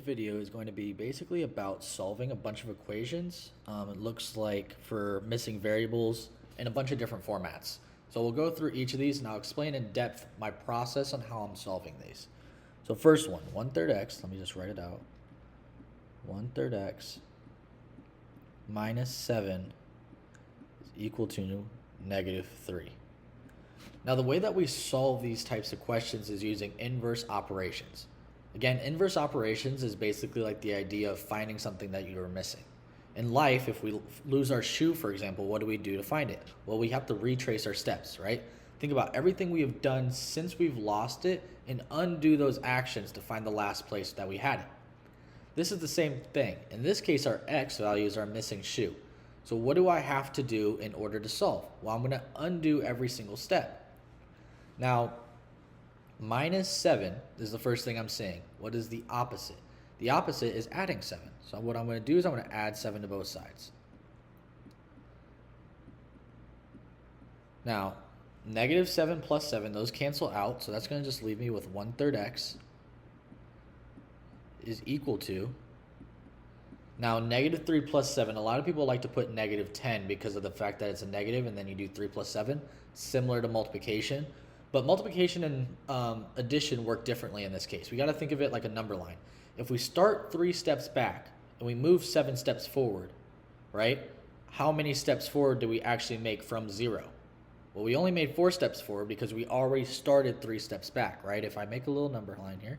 video is going to be basically about solving a bunch of equations. It looks like for missing variables in a bunch of different formats. So we'll go through each of these and I'll explain in depth my process on how I'm solving these. So first one, 1/3 x, let me just write it out. 1/3 x minus 7 is equal to -3. Now the way that we solve these types of questions is using inverse operations. Again, inverse operations is basically like the idea of finding something that you are missing. In life, if we lose our shoe, for example, what do we do to find it? Well, we have to retrace our steps, right? Think about everything we have done since we've lost it and undo those actions to find the last place that we had it. This is the same thing. In this case, our x value is our missing shoe. So what do I have to do in order to solve? Well, I'm going to undo every single step. Now, -7 is the first thing I'm saying. What is the opposite? The opposite is adding 7. So what I'm going to do is I'm going to add 7 to both sides. Now, -7 plus 7, those cancel out. So that's going to just leave me with 1/3 x is equal to. Now, -3 plus 7, a lot of people like to put -10 because of the fact that it's a negative and then you do 3 plus 7, similar to multiplication. But multiplication and addition work differently in this case. We got to think of it like a number line. If we start 3 steps back and we move 7 steps forward, right? How many steps forward do we actually make from 0? Well, we only made 4 steps forward because we already started 3 steps back, right? If I make a little number line here,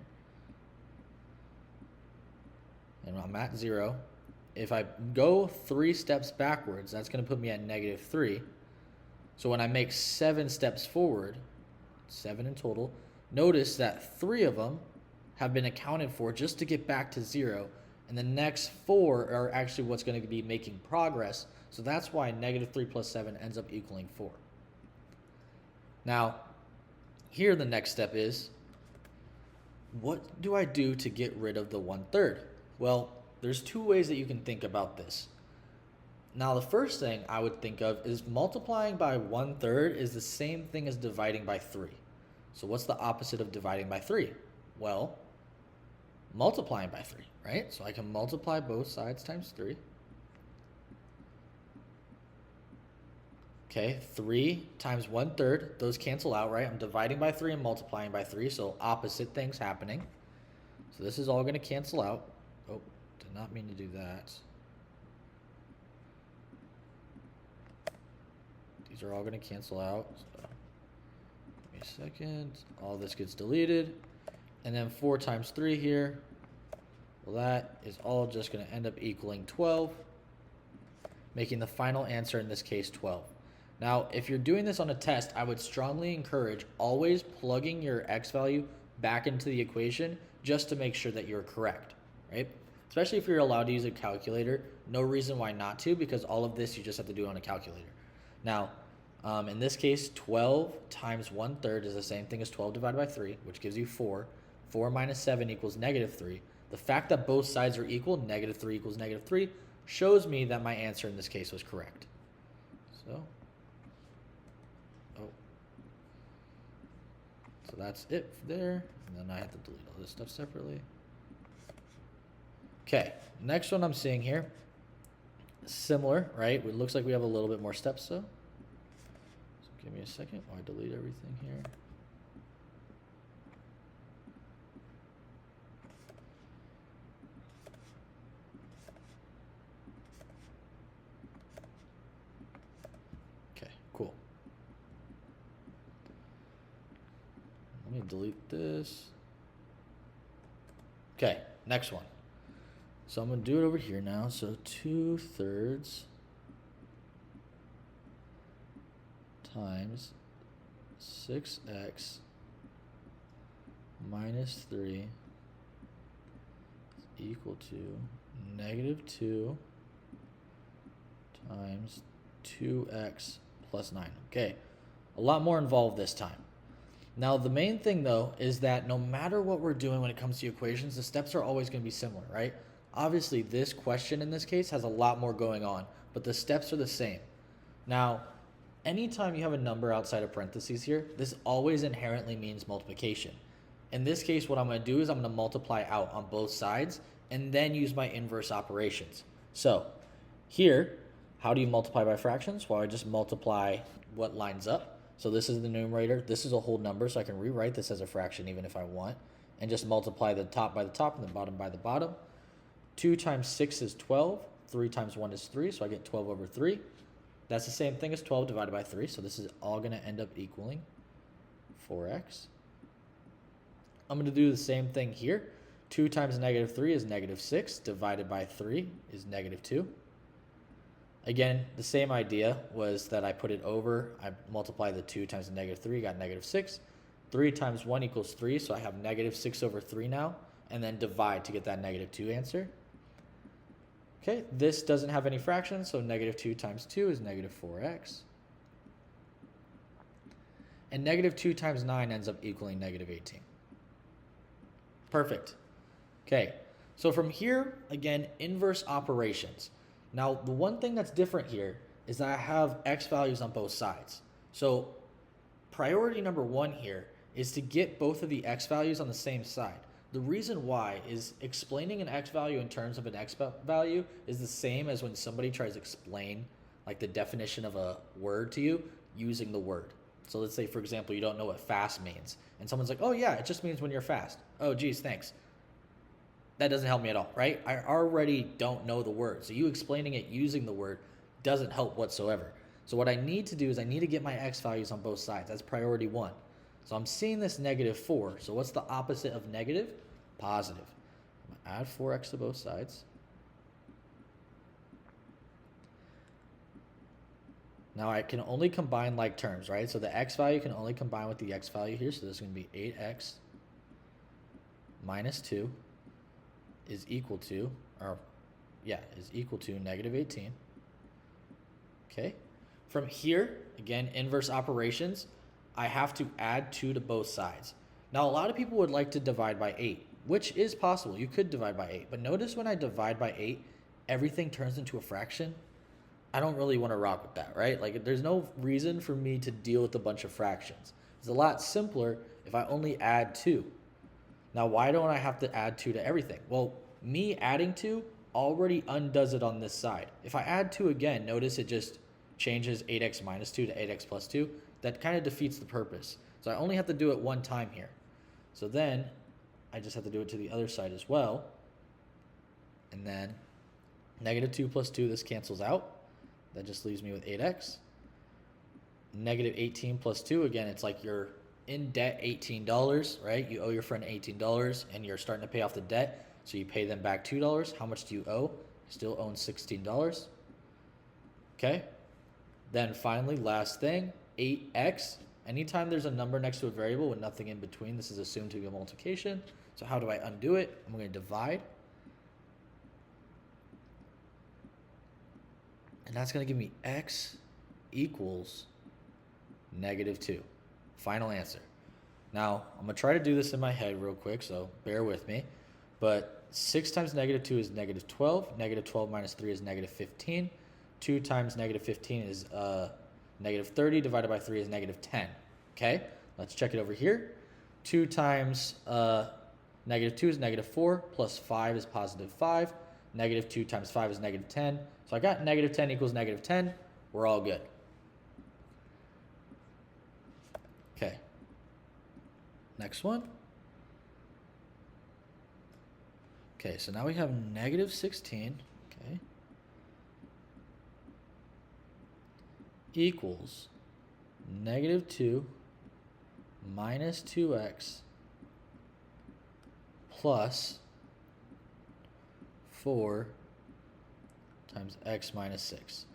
and I'm at 0, if I go 3 steps backwards, that's going to put me at -3. So when I make 7 steps forward, 7 in total, notice that 3 of them have been accounted for just to get back to 0, and the next 4 are actually what's going to be making progress. So that's why -3 plus 7 ends up equaling 4. Now, here the next step is, what do I do to get rid of the 1/3? Well, there's 2 ways that you can think about this. Now, the first thing I would think of is multiplying by 1/3 is the same thing as dividing by 3. So what's the opposite of dividing by 3? Well, multiplying by 3, right? So I can multiply both sides times 3. Okay, 3 times 1/3, those cancel out, right? I'm dividing by 3 and multiplying by 3, so opposite things happening. So this is all going to cancel out. Oh, did not mean to do that. These are all going to cancel out. So, give me a second. All this gets deleted. And then 4 times 3 here. Well, that is all just going to end up equaling 12, making the final answer in this case 12. Now, if you're doing this on a test, I would strongly encourage always plugging your x value back into the equation just to make sure that you're correct, right? Especially if you're allowed to use a calculator. No reason why not to, because all of this you just have to do on a calculator. Now, in this case, 12 times 1/3 is the same thing as 12 divided by 3, which gives you 4. 4 minus 7 equals -3. The fact that both sides are equal, -3 equals -3, shows me that my answer in this case was correct. So that's it there. And then I have to delete all this stuff separately. Okay, next one I'm seeing here. Similar, right? It looks like we have a little bit more steps though. So give me a second while I delete everything here. Okay, cool. Let me delete this. Okay, next one. So I'm going to do it over here now. So 2/3 times 6x minus 3 is equal to -2 times 2x plus 9. Okay, a lot more involved this time. Now, the main thing, though, is that no matter what we're doing when it comes to equations, the steps are always going to be similar, right? Obviously, this question in this case has a lot more going on, but the steps are the same. Now, anytime you have a number outside of parentheses here, this always inherently means multiplication. In this case, what I'm going to do is I'm going to multiply out on both sides and then use my inverse operations. So here, how do you multiply by fractions? Well, I just multiply what lines up. So this is the numerator. This is a whole number, so I can rewrite this as a fraction even if I want, and just multiply the top by the top and the bottom by the bottom. 2 times 6 is 12. 3 times 1 is 3, so I get 12 over 3. That's the same thing as 12 divided by 3, so this is all going to end up equaling 4x. I'm going to do the same thing here. 2 times negative 3 is negative 6, divided by 3 is negative 2. Again, the same idea was that I put it over, I multiply the 2 times the negative 3, got negative 6. 3 times 1 equals 3, so I have negative 6 over 3 now, and then divide to get that negative 2 answer. Okay, this doesn't have any fractions, so negative 2 times 2 is negative 4x. And negative 2 times 9 ends up equaling negative 18. Perfect. Okay, so from here, again, inverse operations. Now, the one thing that's different here is that I have x values on both sides. So priority number 1 here is to get both of the x values on the same side. The reason why is explaining an x value in terms of an x value is the same as when somebody tries to explain like the definition of a word to you using the word. So let's say, for example, you don't know what fast means. And someone's like, oh yeah, it just means when you're fast. Oh geez, thanks. That doesn't help me at all, right? I already don't know the word. So you explaining it using the word doesn't help whatsoever. So what I need to do is I need to get my x values on both sides. That's priority 1. So I'm seeing this negative 4. So what's the opposite of negative? Positive. I'm going to add 4x to both sides. Now I can only combine like terms, right? So the x value can only combine with the x value here. So this is going to be 8x minus 2 is equal to, is equal to negative 18. Okay. From here, again, inverse operations, I have to add 2 to both sides. Now, a lot of people would like to divide by 8, which is possible. You could divide by 8. But notice when I divide by 8, everything turns into a fraction. I don't really want to rock with that, right? Like, there's no reason for me to deal with a bunch of fractions. It's a lot simpler if I only add 2. Now, why don't I have to add 2 to everything? Well, me adding 2 already undoes it on this side. If I add 2 again, notice it just changes 8x minus 2 to 8x plus 2. That kind of defeats the purpose. So I only have to do it one time here. So then I just have to do it to the other side as well. And then negative 2 plus 2, this cancels out. That just leaves me with 8x. Negative 18 plus 2, again, it's like you're in debt $18, right? You owe your friend $18 and you're starting to pay off the debt. So you pay them back $2. How much do you owe? You still owe $16. Okay. Then finally, last thing, 8x. Anytime there's a number next to a variable with nothing in between, this is assumed to be a multiplication. So how do I undo it? I'm going to divide. And that's going to give me x equals negative 2. Final answer. Now, I'm going to try to do this in my head real quick, so bear with me. But 6 times negative 2 is negative 12. Negative 12 minus 3 is negative 15. 2 times negative 15 is negative 30. Divided by 3 is negative 10. Okay, let's check it over here. 2 times negative 2 is negative 4. Plus 5 is positive 5. Negative 2 times 5 is negative 10. So I got negative 10 equals negative 10. We're all good. Okay. Next one. Okay, so now we have negative 16. Okay. Equals negative 2 minus 2x plus 4 times x minus 6.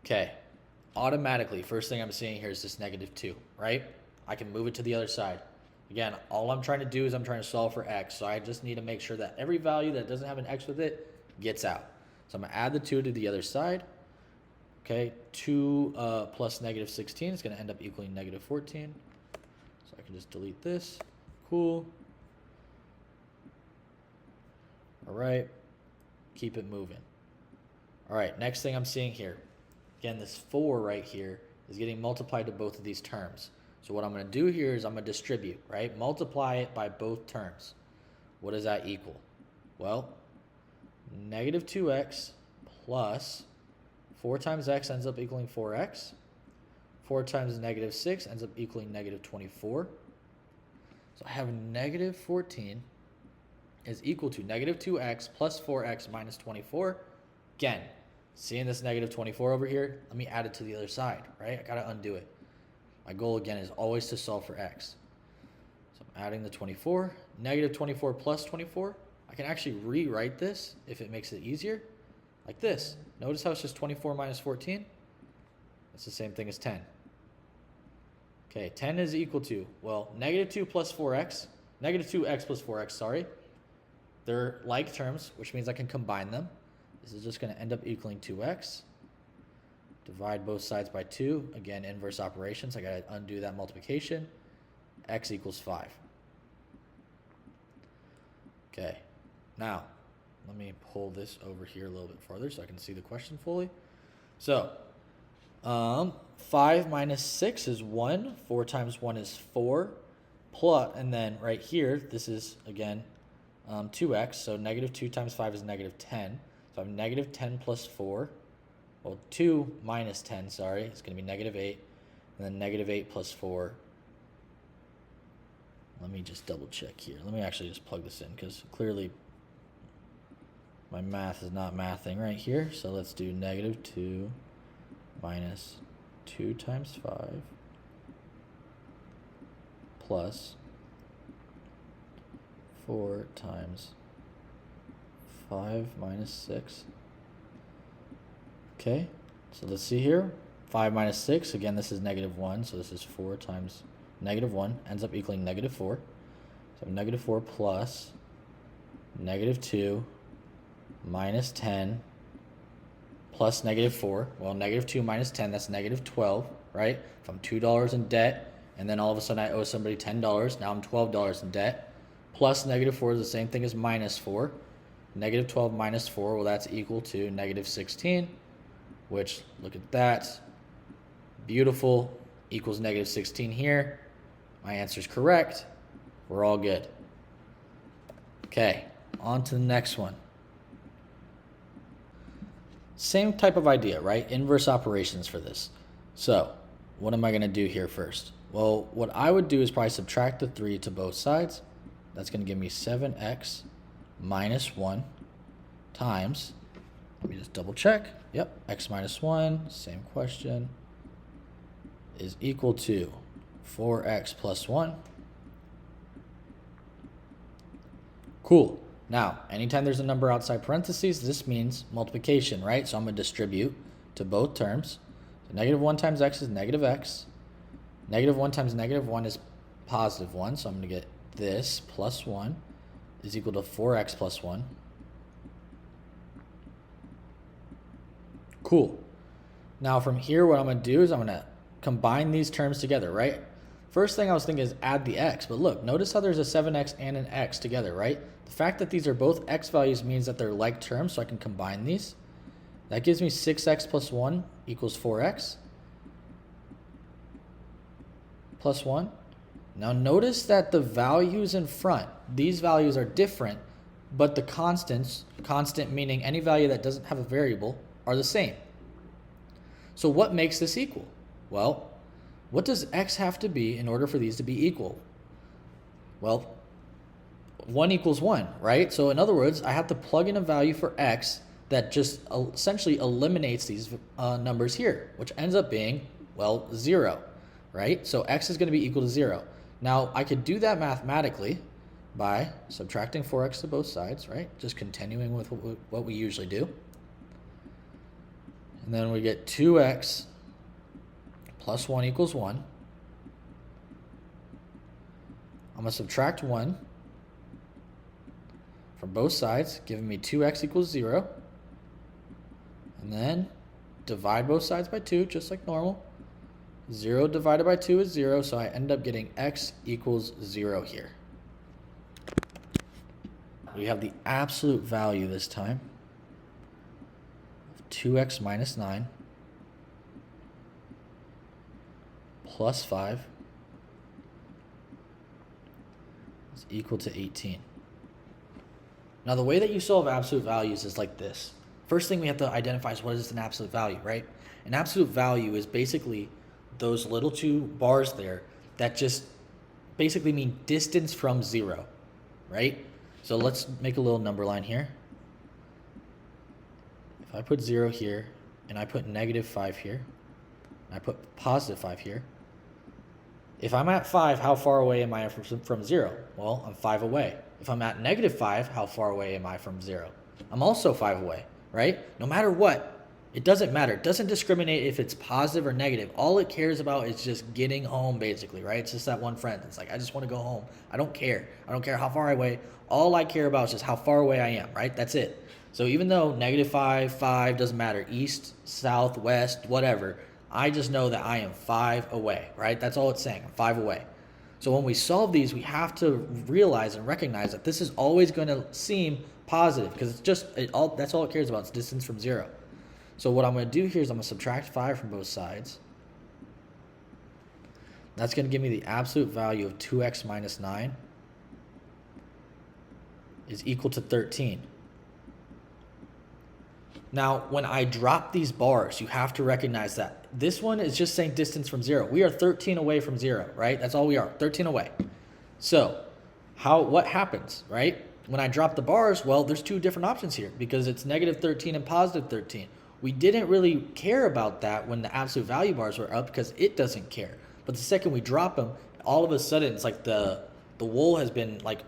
Okay, automatically, first thing I'm seeing here is this negative 2, right? I can move it to the other side. Again, all I'm trying to do is I'm trying to solve for x, so I just need to make sure that every value that doesn't have an x with it gets out. So I'm going to add the 2 to the other side. Okay, 2 plus negative 16 is going to end up equaling negative 14. So I can just delete this. Cool. All right, keep it moving. All right, next thing I'm seeing here. Again, this 4 right here is getting multiplied to both of these terms. So what I'm going to do here is I'm going to distribute, right? Multiply it by both terms. What does that equal? Well, negative 2x plus 4 times x ends up equaling 4x. 4 times negative 6 ends up equaling negative 24. So I have negative 14 is equal to negative 2x plus 4x minus 24. Again, seeing this negative 24 over here, let me add it to the other side, right? I got to undo it. My goal, again, is always to solve for x. So I'm adding the 24. Negative 24 plus 24. I can actually rewrite this, if it makes it easier, like this. Notice how it's just 24 minus 14? That's the same thing as 10. Okay, 10 is equal to, well, negative 2 plus 4x, negative 2x plus 4x, sorry. They're like terms, which means I can combine them. This is just going to end up equaling 2x. Divide both sides by 2. Again, inverse operations. I got to undo that multiplication. X equals 5. Okay. Now, let me pull this over here a little bit farther so I can see the question fully. So, 5 minus 6 is 1. 4 times 1 is 4. Plus, and then right here, this is, again, 2x. So negative 2 times 5 is negative 10. So I have negative 10 plus 4. Well, 2 minus 10, sorry. It's going to be negative 8. And then negative 8 plus 4. Let me just double check here. Let me actually just plug this in because clearly my math is not mathing right here. So let's do negative 2 minus 2 times 5 plus 4 times 5 minus 6. Okay, so let's see here. 5 minus 6, again, this is negative 1. So this is 4 times negative 1, ends up equaling negative 4. So negative 4 plus negative 2 minus 10 plus negative 4. Well, negative 2 minus 10, that's negative 12, right? If I'm $2 in debt, and then all of a sudden I owe somebody $10, now I'm $12 in debt. Plus negative 4 is the same thing as minus 4. Negative 12 minus 4, well, that's equal to negative 16, which, look at that. Beautiful. Equals negative 16 here. My answer is correct. We're all good. Okay, on to the next one. Same type of idea, right? Inverse operations for this. So, what am I going to do here first? Well, what I would do is probably subtract the 3 to both sides. That's going to give me 7x minus 1 times, let me just double check. Yep, x minus 1, same question, is equal to 4x plus 1. Cool. Now, anytime there's a number outside parentheses, this means multiplication, right? So I'm going to distribute to both terms. So negative 1 times x is negative x. Negative 1 times negative 1 is positive 1. So I'm going to get this plus 1 is equal to 4x plus 1. Cool. Now from here, what I'm going to do is I'm going to combine these terms together, right? First thing I was thinking is add the x, but look, notice how there's a 7x and an x together, right? The fact that these are both x values means that they're like terms, so I can combine these. That gives me 6x plus 1 equals 4x plus 1. Now notice that the values in front, these values are different, but the constants, constant meaning any value that doesn't have a variable, are the same. So what makes this equal? Well, what does x have to be in order for these to be equal? Well, 1 equals 1, right? So in other words, I have to plug in a value for x that just essentially eliminates these numbers here, which ends up being, well, 0, right? So x is going to be equal to 0. Now, I could do that mathematically by subtracting 4x to both sides, right? Just continuing with what we usually do. And then we get 2x plus 1 equals 1. I'm going to subtract 1 from both sides, giving me 2x equals 0. And then divide both sides by 2, just like normal. 0 divided by 2 is 0, so I end up getting x equals 0 here. We have the absolute value this time of 2x minus 9 plus 5 is equal to 18. Now the way that you solve absolute values is like this. First thing we have to identify is what is an absolute value, right? An absolute value is basically those little two bars there that just basically mean distance from 0, right? So let's make a little number line here. If I put 0 here, and I put -5 here, and I put +5 here, if I'm at 5, how far away am I from 0? Well, I'm 5 away. If I'm at -5, how far away am I from 0? I'm also 5 away, right? No matter what, it doesn't matter. It doesn't discriminate if it's positive or negative. All it cares about is just getting home, basically, right? It's just that one friend. It's like, I just want to go home. I don't care. I don't care how far away. All I care about is just how far away I am, right? That's it. So even though -5, 5, doesn't matter, east, south, west, whatever, I just know that I am 5 away, right? That's all it's saying. I'm 5 away. So when we solve these, we have to realize and recognize that this is always going to seem positive because it's just that's all it cares about. It's distance from 0. So what I'm going to do here is I'm going to subtract 5 from both sides. That's going to give me the absolute value of 2x minus 9 is equal to 13. Now, when I drop these bars, you have to recognize that this one is just saying distance from 0. We are 13 away from 0, right? That's all we are, 13 away. So what happens, right? When I drop the bars, well, there's two different options here because it's -13 and +13. We didn't really care about that when the absolute value bars were up because it doesn't care. But the second we drop them, all of a sudden it's like the wool has been like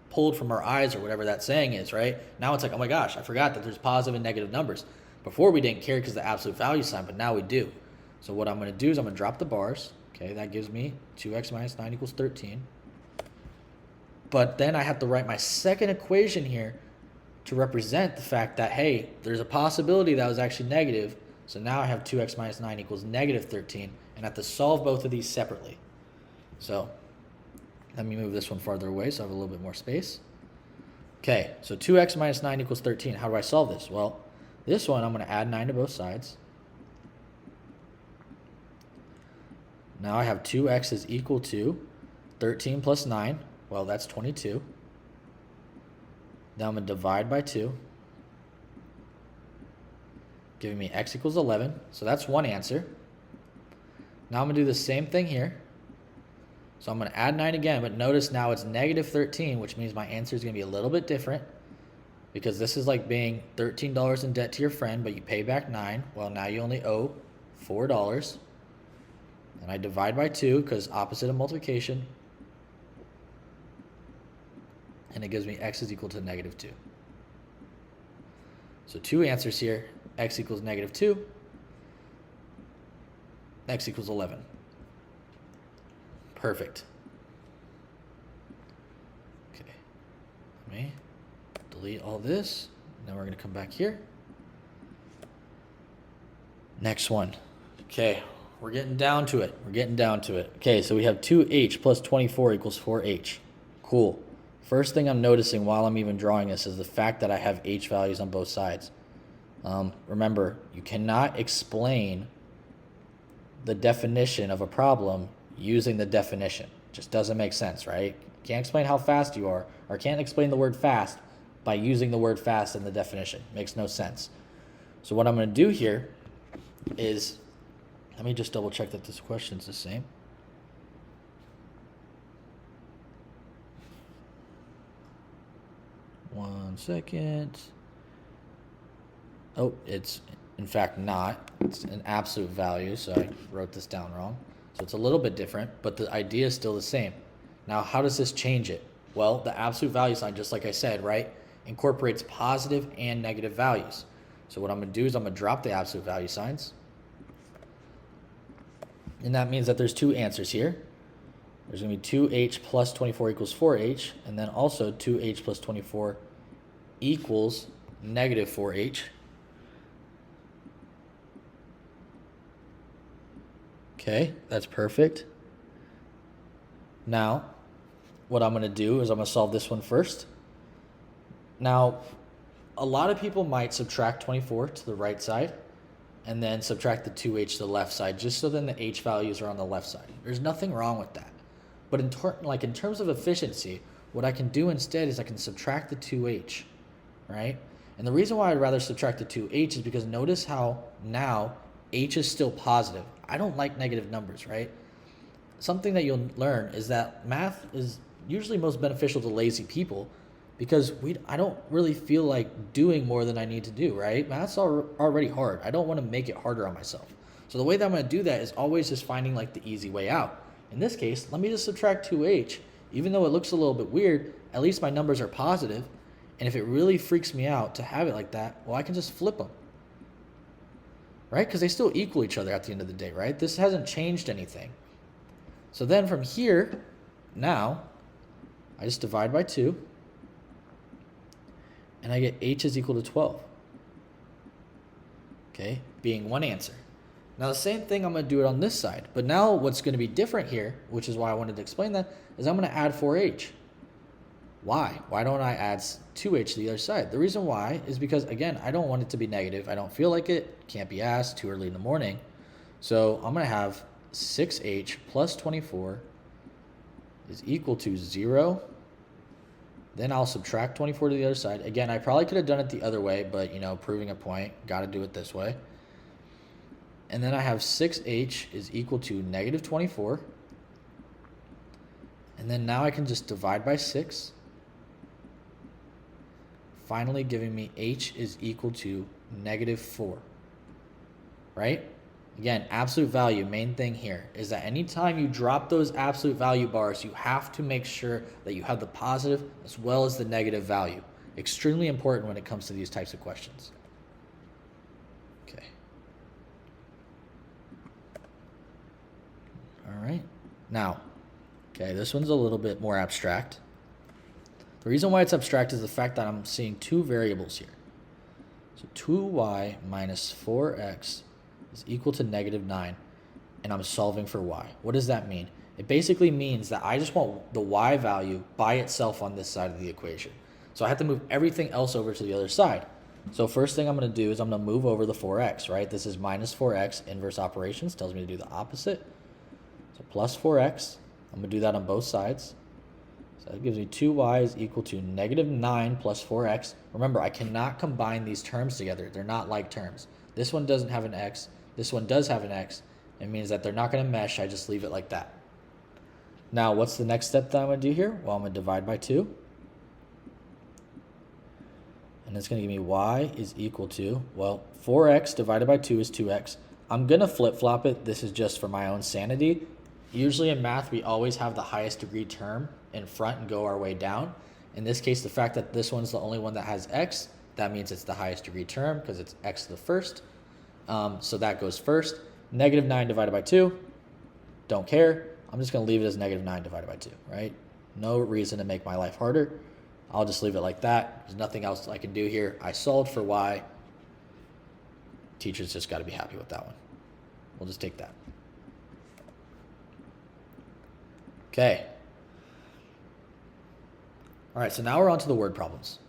pulled from our eyes or whatever that saying is, right? Now it's like, oh my gosh, I forgot that there's positive and negative numbers. Before we didn't care because of the absolute value sign, but now we do. So what I'm going to do is I'm going to drop the bars. Okay, that gives me 2x minus 9 equals 13. But then I have to write my second equation here to represent the fact that, hey, there's a possibility that was actually negative. So now I have 2x minus 9 equals -13, and I have to solve both of these separately. So let me move this one farther away so I have a little bit more space. Okay, so 2x minus 9 equals 13. How do I solve this? Well, this one I'm going to add 9 to both sides. Now I have 2x is equal to 13 plus 9. Well, that's 22. Now I'm going to divide by 2, giving me x equals 11. So that's one answer. Now I'm going to do the same thing here. So I'm going to add 9 again, but notice now it's -13, which means my answer is going to be a little bit different because this is like being $13 in debt to your friend, but you pay back 9. Well, now you only owe $4. And I divide by 2 because opposite of multiplication. And it gives me x is equal to -2. So two answers here, x equals -2, x equals 11. Perfect. Okay, let me delete all this. Now we're going to come back here. Next one. Okay, we're getting down to it. Okay, so we have 2h plus 24 equals 4h. Cool. First thing I'm noticing while I'm even drawing this is the fact that I have h values on both sides. Remember, you cannot explain the definition of a problem using the definition. Just doesn't make sense, right? Can't explain how fast you are, or can't explain the word fast by using the word fast in the definition. Makes no sense. So what I'm going to do here is, let me just double check that this question's the same. One second. Oh, it's in fact not. It's an absolute value, so I wrote this down wrong. So it's a little bit different, but the idea is still the same. Now, how does this change it? Well, the absolute value sign, just like I said, right, incorporates positive and negative values. So what I'm going to do is I'm going to drop the absolute value signs. And that means that there's two answers here. There's going to be 2h plus 24 equals 4h, and then also 2h plus 24 equals -4h. Okay, that's perfect. Now, what I'm going to do is I'm going to solve this one first. Now, a lot of people might subtract 24 to the right side and then subtract the 2h to the left side just so then the h values are on the left side. There's nothing wrong with that. But in terms of efficiency, what I can do instead is I can subtract the 2h, right? And the reason why I'd rather subtract the 2h is because notice how now h is still positive. I don't like negative numbers, right? Something that you'll learn is that math is usually most beneficial to lazy people because I don't really feel like doing more than I need to do, right? Math's already hard. I don't want to make it harder on myself. So the way that I'm going to do that is always just finding like the easy way out. In this case, let me just subtract 2h. Even though it looks a little bit weird, at least my numbers are positive. And if it really freaks me out to have it like that, well, I can just flip them, right? Because they still equal each other at the end of the day, right? This hasn't changed anything. So then from here, now, I just divide by 2, and I get h is equal to 12, okay, being one answer. Now the same thing, I'm going to do it on this side, but now what's going to be different here, which is why I wanted to explain that, is I'm going to add 4h. Why? Why don't I add 2h to the other side? The reason why is because, again, I don't want it to be negative. I don't feel like it. Can't be asked too early in the morning. So I'm going to have 6h plus 24 is equal to 0. Then I'll subtract 24 to the other side. Again, I probably could have done it the other way, but, proving a point, got to do it this way. And then I have 6h is equal to negative 24. And then now I can just divide by 6. Finally giving me h is equal to negative 4, right? Again, absolute value, main thing here is that anytime you drop those absolute value bars, you have to make sure that you have the positive as well as the negative value. Extremely important when it comes to these types of questions. Okay. All right. Now, okay, this one's a little bit more abstract. The reason why it's abstract is the fact that I'm seeing two variables here. So 2y minus 4x is equal to negative 9, and I'm solving for y. What does that mean? It basically means that I just want the y value by itself on this side of the equation. So I have to move everything else over to the other side. So first thing I'm going to do is I'm going to move over the 4x, right? This is minus 4x, inverse operations, tells me to do the opposite. So plus 4x, I'm going to do that on both sides. So that gives me 2y is equal to negative 9 plus 4x. Remember, I cannot combine these terms together. They're not like terms. This one doesn't have an x. This one does have an x. It means that they're not going to mesh. I just leave it like that. Now, what's the next step that I'm going to do here? Well, I'm going to divide by 2. And it's going to give me y is equal to, well, 4x divided by 2 is 2x. I'm going to flip-flop it. This is just for my own sanity. Usually in math, we always have the highest degree term in front and go our way down. In this case, the fact that this one's the only one that has x, that means it's the highest degree term because it's x to the first. So that goes first. Negative 9 divided by 2, don't care. I'm just going to leave it as negative 9 divided by 2, right? No reason to make my life harder. I'll just leave it like that. There's nothing else I can do here. I solved for y. Teachers just got to be happy with that one. We'll just take that. Okay. All right, so now we're on to the word problems.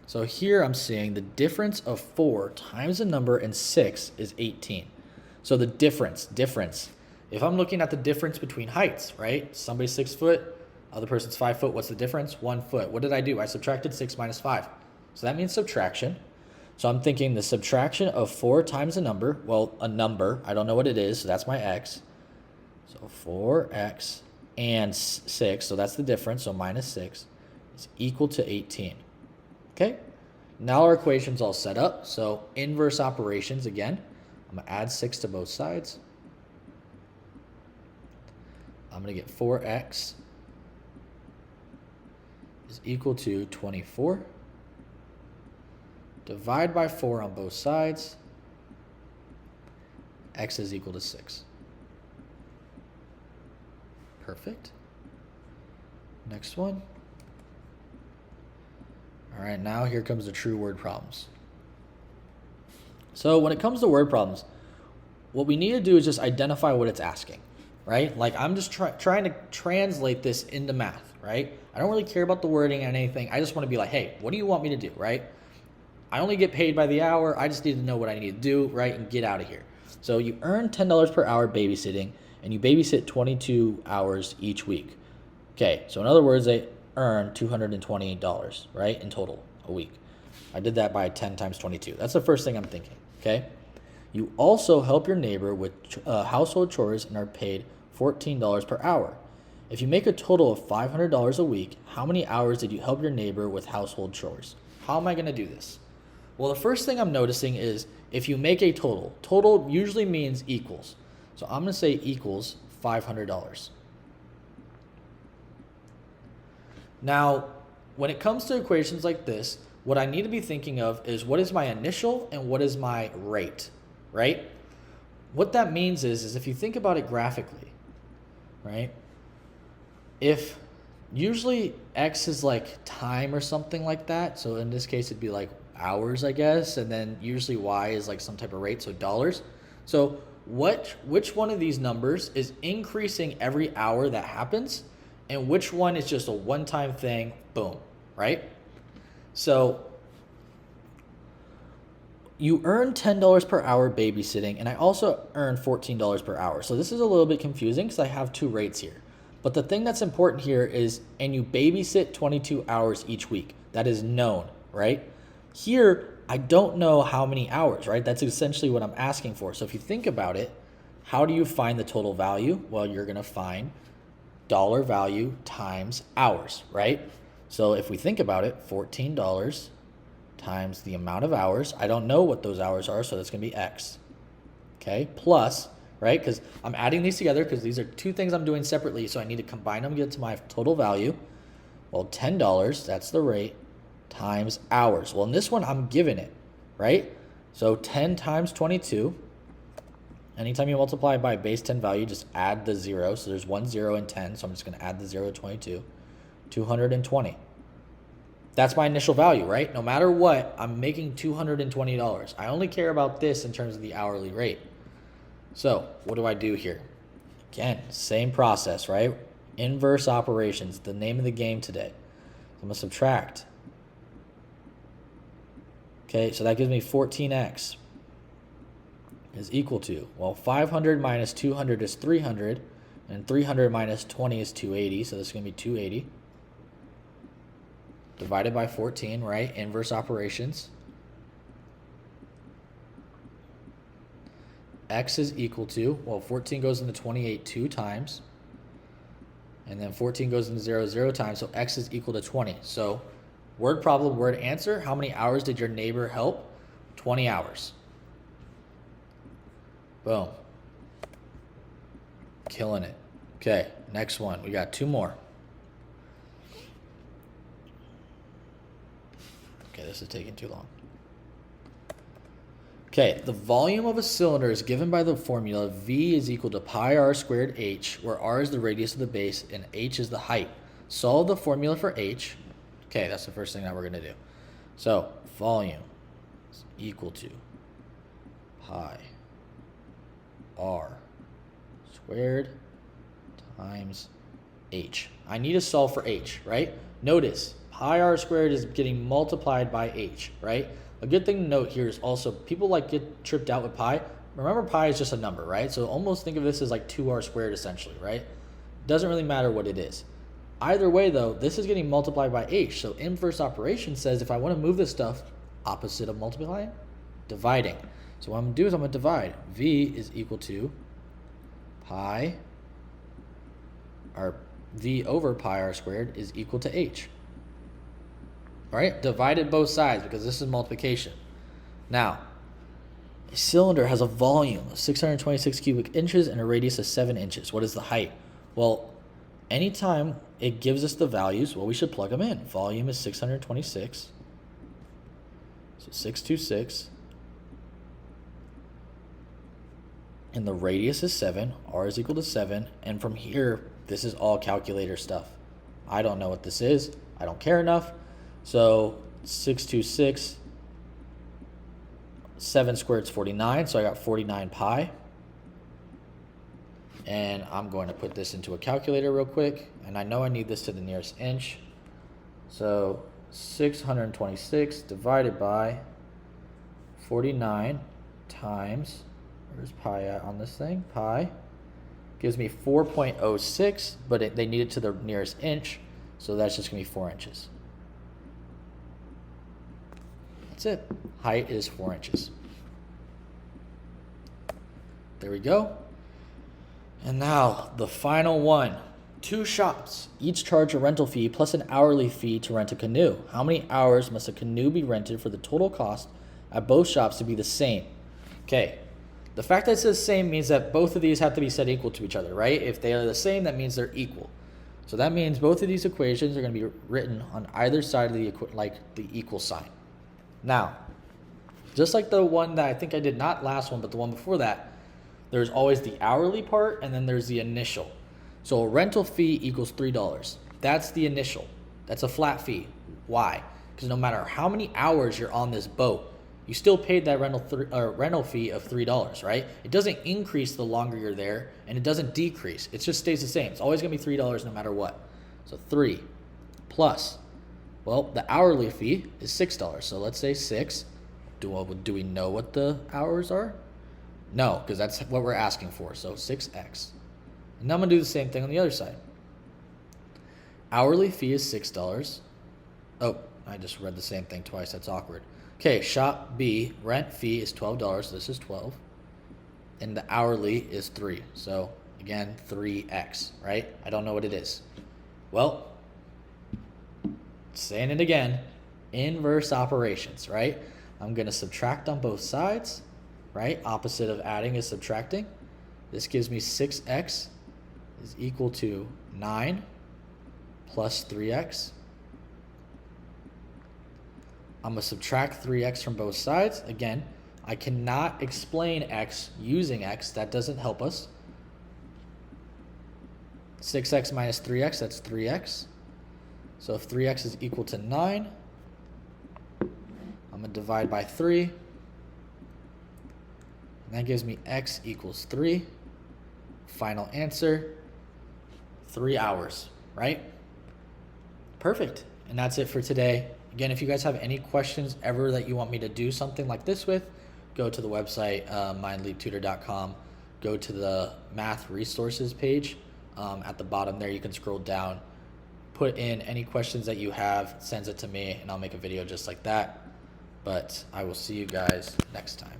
So here I'm seeing the difference of 4 times a number and 6 is 18. So the difference. If I'm looking at the difference between heights, right? Somebody's 6 foot, other person's 5 foot. What's the difference? 1 foot. What did I do? I subtracted 6 minus 5. So that means subtraction. So I'm thinking the subtraction of 4 times a number. Well, a number. I don't know what it is, so that's my x. So 4x and 6, so that's the difference, so minus 6, is equal to 18. Okay? Now our equation's all set up. So inverse operations again. I'm going to add 6 to both sides. I'm going to get 4x is equal to 24. Divide by 4 on both sides. X is equal to 6. Perfect. Next one. All right, now here comes the true word problems. So when it comes to word problems, what we need to do is just identify what it's asking, right? Like I'm just trying to translate this into math, right? I don't really care about the wording and anything. I just want to be like, hey, what do you want me to do, right? I only get paid by the hour. I just need to know what I need to do, right, and get out of here. So you earn $10 per hour babysitting, and you babysit 22 hours each week. Okay, so in other words, earn $228, right, in total a week. I did that by 10 times 22. That's the first thing I'm thinking, okay? You also help your neighbor with household chores and are paid $14 per hour. If you make a total of $500 a week, how many hours did you help your neighbor with household chores? How am I going to do this? Well, the first thing I'm noticing is if you make a total usually means equals. So I'm going to say equals $500. Now, when it comes to equations like this, what I need to be thinking of is what is my initial and what is my rate, right? What that means is if you think about it graphically, right? If usually X is like time or something like that, so in this case it'd be like hours, I guess, and then usually Y is like some type of rate, so dollars. So which one of these numbers is increasing every hour that happens, and which one is just a one-time thing, boom, right? So you earn $10 per hour babysitting, and I also earn $14 per hour. So this is a little bit confusing because I have two rates here. But the thing that's important here is, and you babysit 22 hours each week. That is known, right? Here, I don't know how many hours, right? That's essentially what I'm asking for. So if you think about it, how do you find the total value? Well, you're going to find dollar value times hours, right? So if we think about it, $14 times the amount of hours. I don't know what those hours are, so that's going to be X. Okay, plus, right? Because I'm adding these together because these are two things I'm doing separately, so I need to combine them to get to my total value. Well, $10, that's the rate, times hours. Well, in this one, I'm giving it, right? So 10 times 22. Anytime you multiply by a base 10 value, just add the 0. So there's 1 0 in 10, so I'm just going to add the 0 to 22. 220. That's my initial value, right? No matter what, I'm making $220. I only care about this in terms of the hourly rate. So what do I do here? Again, same process, right? Inverse operations, the name of the game today. I'm going to subtract. Okay, so that gives me 14x is equal to, well, 500 minus 200 is 300, and 300 minus 20 is 280, so this is going to be 280. Divided by 14, right? Inverse operations. X is equal to, well, 14 goes into 28 2 times, and then 14 goes into 0 0 times, so X is equal to 20. So word problem, word answer, how many hours did your neighbor help? 20 hours. Boom. Killing it. Okay, next one. We got two more. Okay, this is taking too long. Okay, the volume of a cylinder is given by the formula V is equal to pi r squared h, where r is the radius of the base and h is the height. Solve the formula for h. Okay, that's the first thing that we're going to do. So, volume is equal to pi r squared times h. I need to solve for h, right? Notice, pi r squared is getting multiplied by h, right? A good thing to note here is also people like get tripped out with pi. Remember, pi is just a number, right? So almost think of this as like 2r squared essentially, right? Doesn't really matter what it is. Either way though, this is getting multiplied by h. So inverse operation says if I want to move this stuff, opposite of multiplying, dividing. So what I'm going to do is I'm going to divide. V is equal to pi, or V over pi r squared is equal to h. All right, divided both sides because this is multiplication. Now, a cylinder has a volume of 626 cubic inches and a radius of 7 inches. What is the height? Well, anytime it gives us the values, well, we should plug them in. Volume is 626. So 626. And the radius is 7. R is equal to 7. And from here, this is all calculator stuff. I don't know what this is. I don't care enough. So 626, 7 squared is 49. So I got 49 pi. And I'm going to put this into a calculator real quick. And I know I need this to the nearest inch. So 626 divided by 49 times, where's pi at on this thing? Pi gives me 4.06, but they need it to the nearest inch. So that's just going to be 4 inches. That's it. Height is 4 inches. There we go. And now the final one. 2 shops each charge a rental fee plus an hourly fee to rent a canoe. How many hours must a canoe be rented for the total cost at both shops to be the same? Okay. The fact that it says same means that both of these have to be set equal to each other, right? If they are the same, that means they're equal. So that means both of these equations are going to be written on either side of the equal sign. Now, just like the one that I think I did, not last one, but the one before that, there's always the hourly part and then there's the initial. So a rental fee equals $3. That's the initial. That's a flat fee. Why? Because no matter how many hours you're on this boat, you still paid that rental fee of $3, right? It doesn't increase the longer you're there, and it doesn't decrease. It just stays the same. It's always going to be $3 no matter what. So 3 plus, well, the hourly fee is $6. So let's say 6. Do we know what the hours are? No, because that's what we're asking for. So 6x. And now I'm going to do the same thing on the other side. Hourly fee is $6. Oh, I just read the same thing twice. That's awkward. Okay, shop B, rent fee is $12. This is 12. And the hourly is 3. So, again, 3x, right? I don't know what it is. Well, saying it again, inverse operations, right? I'm going to subtract on both sides, right? Opposite of adding is subtracting. This gives me 6x is equal to 9 plus 3x. I'm going to subtract 3x from both sides. Again, I cannot explain x using x. That doesn't help us. 6x minus 3x, that's 3x. So if 3x is equal to 9, I'm going to divide by 3. And that gives me x equals 3. Final answer, 3 hours, right? Perfect. And that's it for today. Again, if you guys have any questions ever that you want me to do something like this with, go to the website, mindleaptutor.com. Go to the math resources page. At the bottom there, you can scroll down, put in any questions that you have, send it to me, and I'll make a video just like that. But I will see you guys next time.